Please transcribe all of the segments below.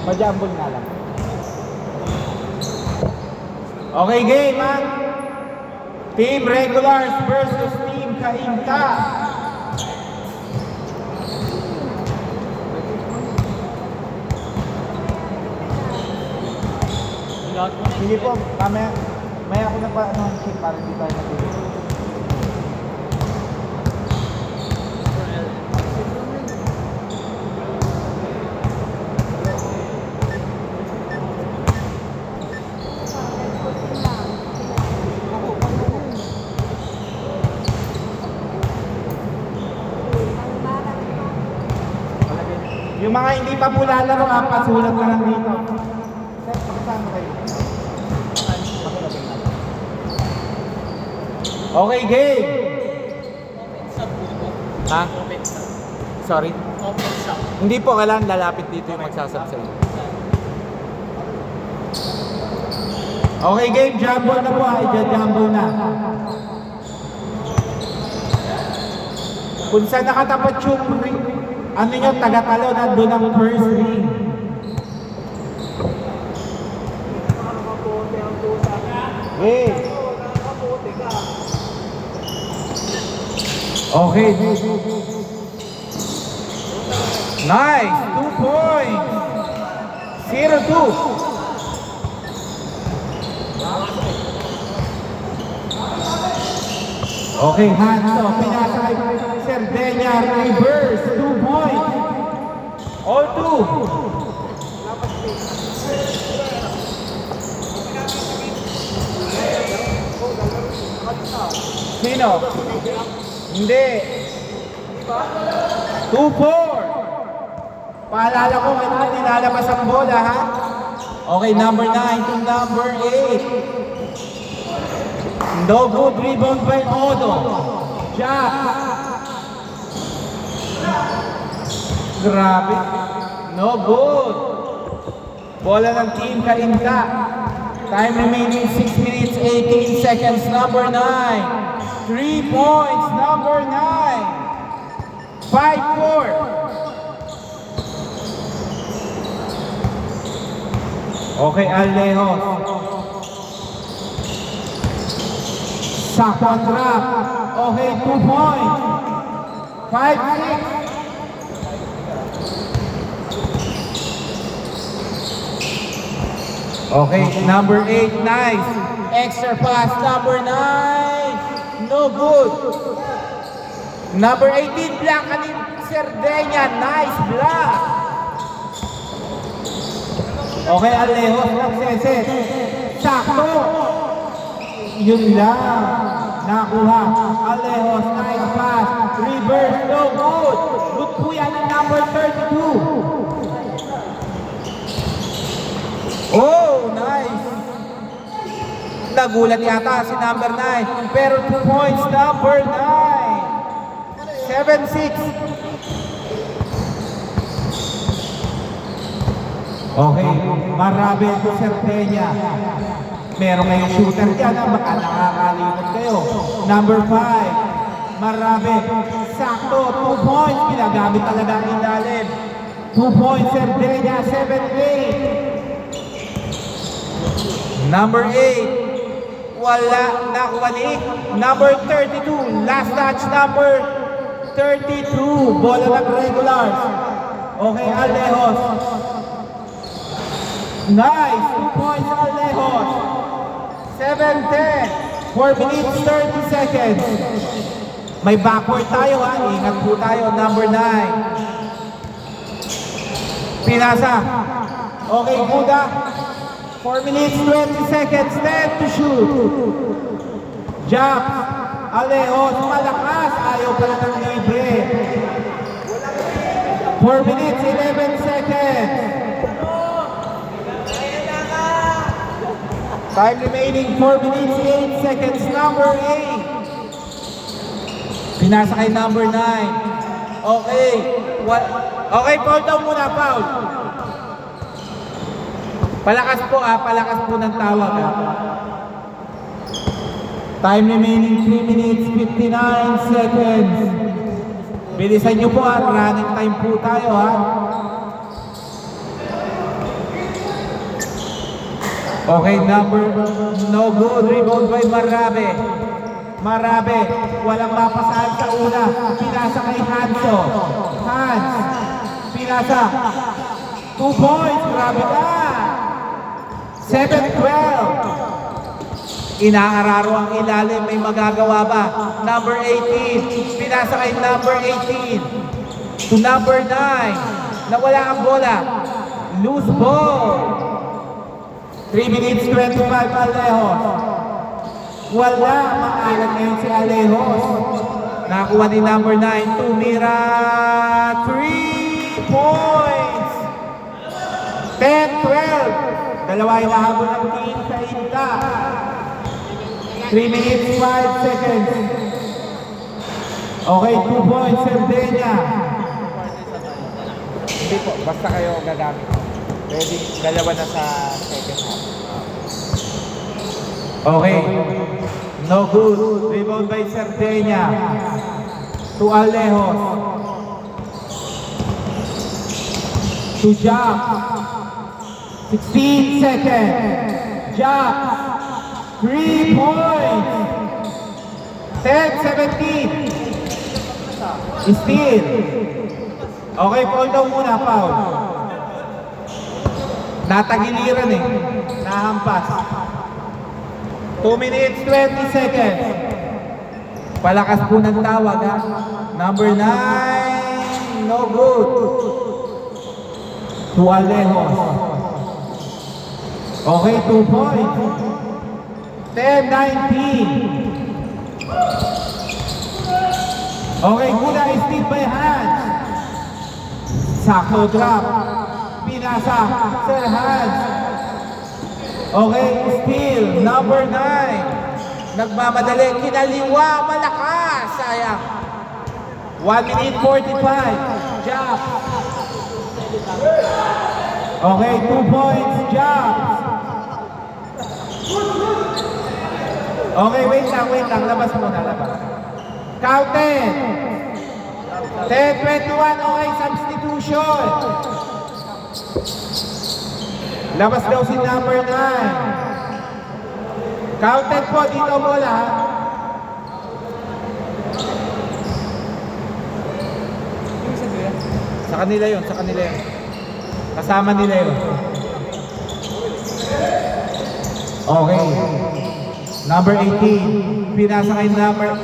Majambol nga lang. Okay, game ha? Team Regulars versus Team Kainta. Sige po, may ako na pa ano, check para hindi tayo natulog. Yung mga hindi pa po lalaro, pasulat na lang dito. Pakisama kayo. Okay, game! Ha? Sorry? Hindi po, kailangan lalapit dito yung magsasab sa inyo. Okay, game. Jumbo na po. Jumbo na. Kung saan nakatapat yung ano nyo, tagatalo, nandun ang first ring. Hey. Okay. Nice. 2 points. 0-2. Okay, hands off. Pinasa kay Serdenya. Reverse. 2 points. All 2. Sino? Hindi. 2-4. Paalala ko, kailangan nilalabas ang bola, ha? Okay, number 9 to number 8. No good rebound by Odo. Jack. Grabe. No good. Bola ng Team Kainta. Time remaining 6 minutes 18 seconds. Number 9. 3 points. Number 9. 5-4. Okay, Alejos. Sakwan trap. Okay, 2 points. 5-6. Okay, number 8, nice. Extra pass, number 9. No good. Number 18, block ni Serdenya. Nice block. Okay, Alejo, nagseset. Sakto. Yun lang. Nakuha. Alejo, nice pass. Reverse, no good. Good po yan ang number 32. Oh, nice. Nagulat yata si number 9. Pero 2 points, number 9. 7-6. Okay, marami ito Serdenya. Meron ngayong shooter dyan, baka nakakalimot kayo. Number 5. Marami. Sakto, 2 points. Ginagamit talaga ang ilalim. 2 points, Serdenya, 7-8. Number 8, wala, nakuwalik. Number 32, last touch, number 32, bola ng Regulars. Okay, Alejos. Nice, 2 points, Alejos. 7-10, 4 minutes, 30 seconds. May backward tayo, ha? Ingat po tayo, number 9. Pinasa. Okay, Buda. 4 minutes, 20 seconds, 10 to shoot. Jump. Alejos, malakas. Ayaw pala ng libre. 4 minutes, 11 seconds. Time remaining, 4 minutes, 8 seconds. Number 8. Pinasa kay number 9. Okay. Okay, foul daw muna, foul. Palakas po palakas po ng tawag Time remaining 3 minutes 59 seconds. Bilisan nyo po running time po tayo Okay, no good. Rebound by Marabe. Marabe, walang mapasahan sa una. Pinasa kay Hanso. Hans, pinasa. 2 points, grabe ka. 7-12. Inaararo ang ilalim, may magagawa ba? Number 18, pinasa kay number 18. To number 9, nawala ang bola. Loose ball. 3 minutes 25 Alejos. Wala, maalat ngayon si Alejos. Nakuha ni number 9, tumira. 3 points. 10-12. Dalawa inahabol ng team sa Inta. 3 minutes 5 seconds. Okay, 2 points, Sardenia. Hindi po, basta kayo gagamit. Pwede, dalawa na sa second half. Okay, no good. Rebound by Sardenia. To Alejos. To Jack. 16 seconds. Jack. 3 points. 10-17. Steal. Okay, foul daw muna, foul. Natagiliran eh. Nahampas. 2 minutes, 20 seconds. Palakas po ng tawag ha. Number 9, no good. To Alejos. Okay, 2 points. 10-19. Okay, Gula is steal by Hans. Sakto drop. Pinasa. Sir Hans. Okay, steal. Number 9. Nagmamadali. Kinaliwa. Malakas. Sayang. 1 minute 45. Jump. Okay, 2 points. Jump. Okay, wait lang. Labas muna, labas. Counted. 10-21. Okay, substitution. Labas daw si number 9. Counted po, dito bola ha. Sa kanila yun. Kasama nila yun. Okay. Number 18. Pinasa kay number,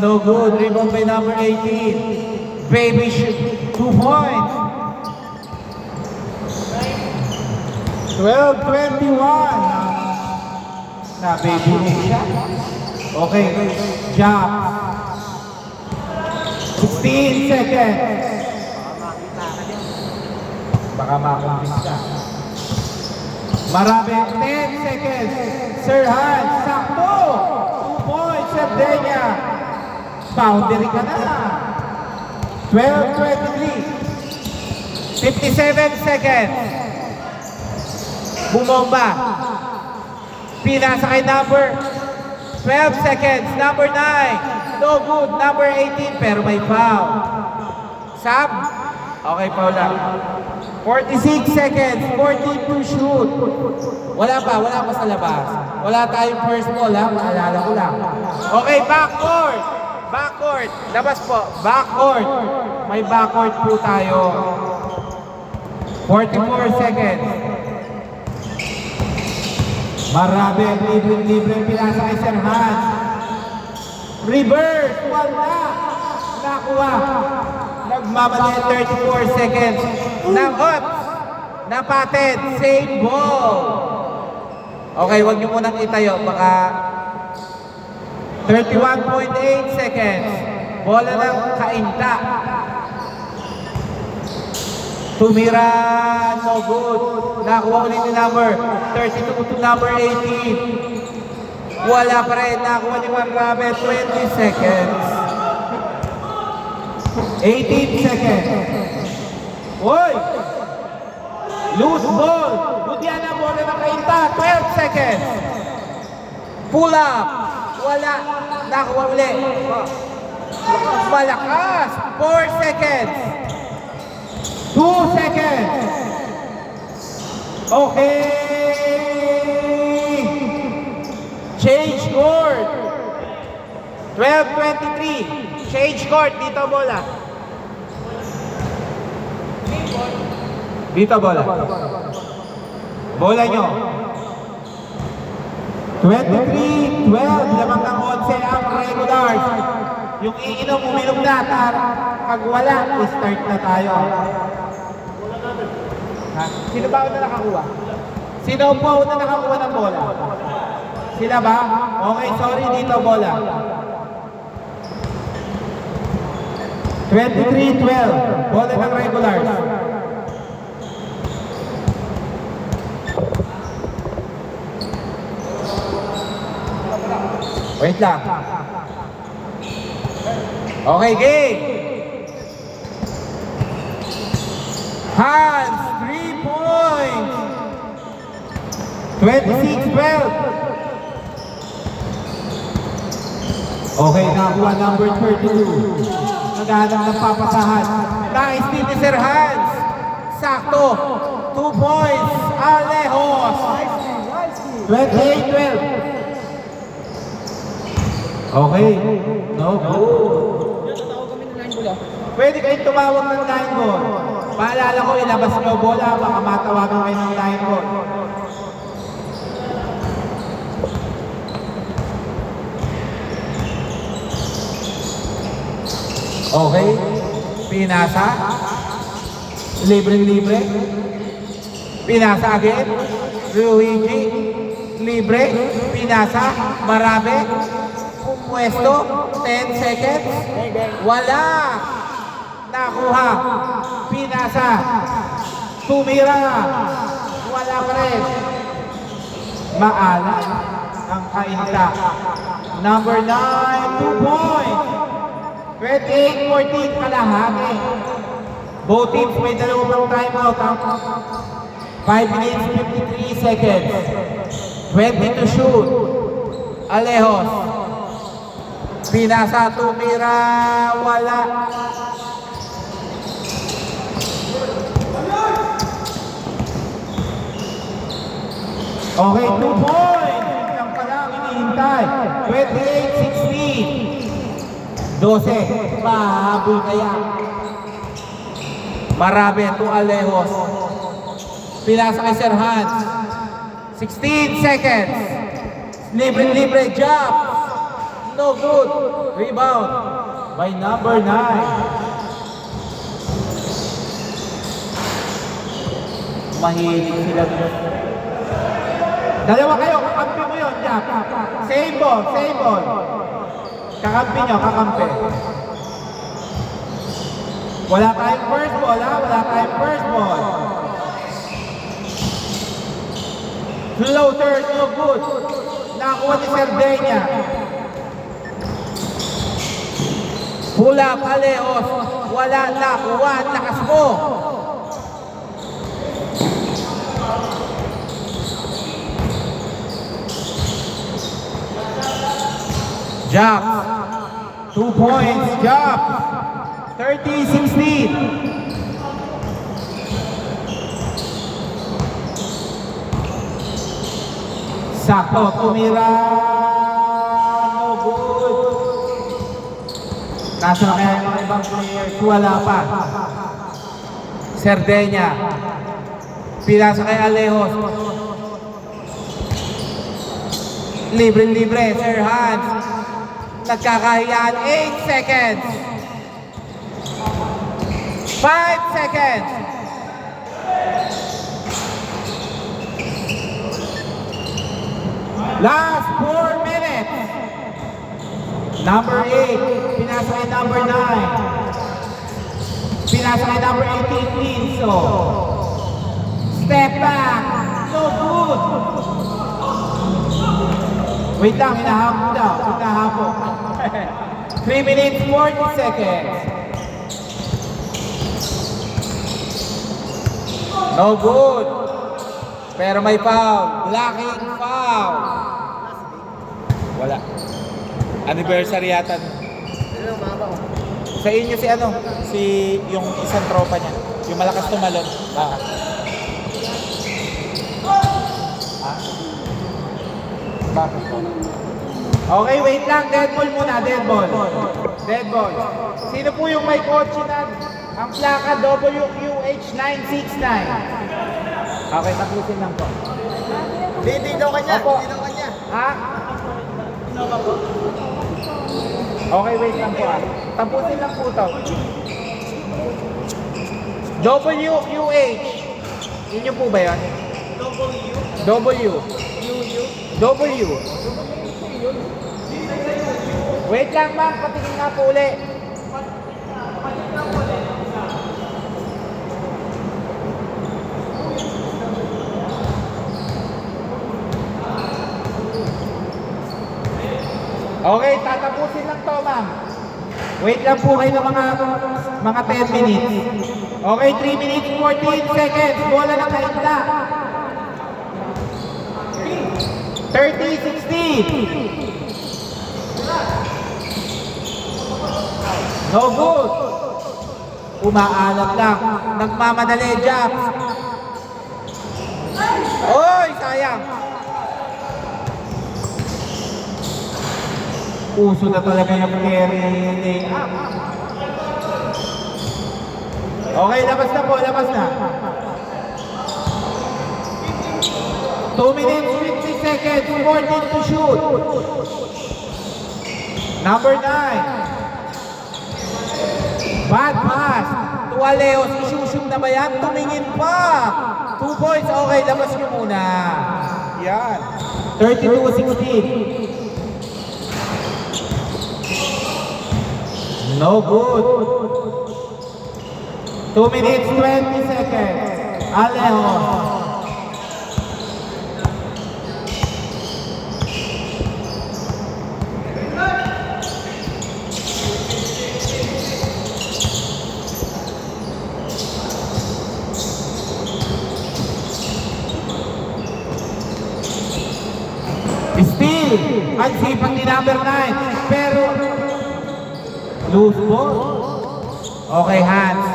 no good. Rebound by number 18. Baby shoot. 2 points. 12-21. Na baby siya. Okay. Jump. 16 seconds. Baka makumpis ka. Marami. 10 seconds. Sir Hans. Sakto. 2 points. Sardenia. Boundary ka na. 12-23. 57 seconds. Bumomba. Pinasa kay number 12 seconds. Number 9. No good. Number 18. Pero may foul. Sab. Okay, foul lang. 46 seconds. 14 to shoot. Wala pa sa labas. Wala tayong first ball ha. Maalala ko lang. Okay, backcourt. Labas po. Backcourt. May backcourt po tayo. 44 seconds. Marami, libre, pinasa kay Sir Hans. Reverse, wala. Nakuha. Nagmamali 34 seconds. Napatid, save ball. Okay, wag niyo munang itayo. Baka 31.8 seconds. Bola ng Kainta. Tumira, no good. Nakuha ulit ni number 32 to number 18. Wala pa rin. Nakuha ni Marrabe, 20 seconds. 18 seconds. Uy! Loose ball. Budyan na bola ng Kainta. 12 seconds. Pull up. Wala. Nakuha ulit. Malakas. 4 seconds. 2 seconds. Okay. 12-23. Change court. Dito bola. Dito bola. Bola nyo. 23-12. Lamang ng 11 ang regulars. Yung iinom, uminom na. Pag wala, start na tayo. Ha? Sino ba una nakakuha? Sino po una nakakuha ng bola? Sila ba? Okay, sorry, dito bola. 23-12. Bola ng regulars. Wait lang. Okay, game. Hans, 3 points. 26-12. Okay, nakuha number 32. Naghahanap ng papasahan. Nice din ni Sir Hans. Sakto. 2 points. Alejos. 28-12. Okay. No good. Pwede kayong tumawag ng line ball. Paalala ko, ilabas nyo bola. Baka matawagan kayo ng line ball. Okay. Pinasa. Libre-libre. Pinasa again. Luigi. Libre. Pinasa. Marami. Pwesto. 10 seconds. Wala. Nakuha. Pinasa. Tumira. Wala pa rin. Maala ang kainta. Number 9. 2 points. 28-14 kalahati. Both teams may dalawang timeout. 5 minutes 53 seconds. 20 to shoot. Alejos. Pinasa, tumira, wala. Okay, 2 points. Lang pala ang hinihintay. 28-16. 12. Mahabol kaya. Marami to Alejos. Pinasa kay Sir Hans. 16 seconds. Libre-libre jump. No good. Rebound by number 9. Mahilig sila dun. Dalawa kayo, kakampi mo yun, Jack. Same ball, same ball. Kakampi nyo, kakampi. Wala tayong first ball, ha? Wala tayong first ball. Floater, no good. Nakuha ni Sardenia. Pull up, Alejos. Wala, nakuha. Lakas mo. Jack. 2 points, Jack. 30-16. Sakto, tumira. No good. Nasa kaya yung mga ibang players, wala pa. Sardenia. Pinasa kay Alejos. Libre-libre, Sir Hans. Nagkakahiyaan, 8 seconds. 5 seconds. Last 4 minutes. Number 8, pinasa kay number 9. Pinasa kay number 18, Pinso. Step back. No good. Wait lang, hinahapon daw. Hinahapon. 3 minutes, 40 seconds. No good. Pero may foul. Blocking foul. Wala. Anniversary yata. Sa inyo si ano? Si yung isang tropa niya. Yung malakas tumalon. Baka. Ha? Bakit po? Okay, wait lang. Dead ball muna, dead ball. Dead ball. Sino po yung may kotse na ang plaka WQH969? Okay, tapusin lang po. Hindi daw kanya. Opo. Hindi daw kanya. Ha? Okay, wait lang po ah. Tapusin lang po ito. WQH. Inyo po ba yan? W. W. Wait lang ma'am, patingin nga po uli. Okay, tatapusin lang to ma'am. Wait lang po kayo ng mga 10 minutes. Okay, 3 minutes 14 seconds. Bola na kaitla. 30-16. No good. Umaalat lang. Nagmamadali, Japs. Oy, sayang. Uso na talaga yung carry layup. Okay, labas na po, labas na. 2 minutes, 50 seconds, 14 to shoot. Number 9. Bad pass. Tualeos, isushoot na ba yan? Tumingin pa. 2 points, okay, labas nyo muna. Yan. 32-16. No good. 2 minutes, 20 seconds. Alejo. Steal. Ang sipag ni number 9. Pero loose ball. Okay, hands.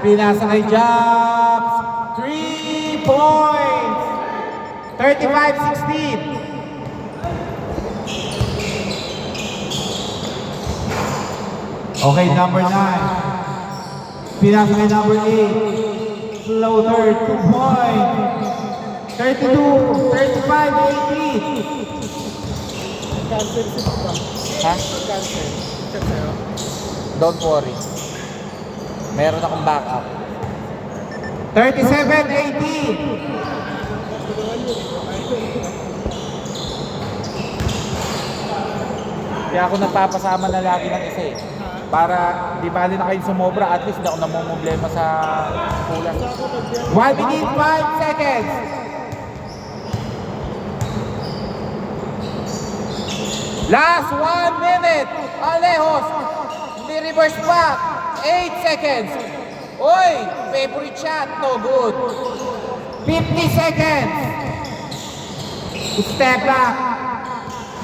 Pinasa kay Jobs. 3 points. 35-16. Okay, number 9. Pinasa kay number 8. Floater, 2 points. 32, 35, 18. Cancel si Papa. Ha? Cancel. Check sa'yo. Don't worry. Meron akong backup. 37-18. Kaya ako nagpapasama na lagi ng isa eh. Para di bali na kayo sumobra, at least hindi ako namumblema sa kulang. 1 minute, 5 seconds. Last 1 minute. Alejos. Hindi reverse back. 8 seconds. Oy, favorite shot. No good. 50 seconds. Step back.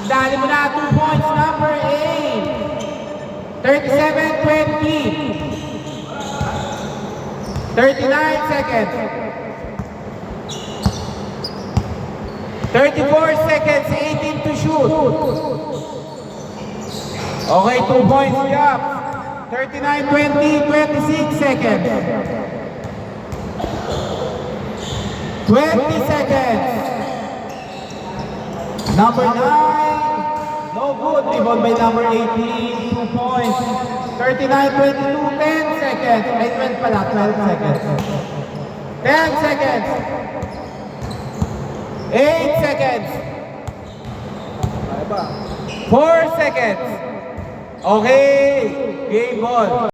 Dali mo na 2 points. Number 8. 37-20. 39 seconds. 34 seconds, 18 to shoot. Okay, 2 points, Jap. 39-20, 26 seconds. 20 seconds. Number 9. No good. Rebound by number 18, 2 points. 39-22, 10 seconds. Ay, 12 pala, 12 seconds. 10 seconds. 8 seconds. 4 seconds. Okay. Game ball.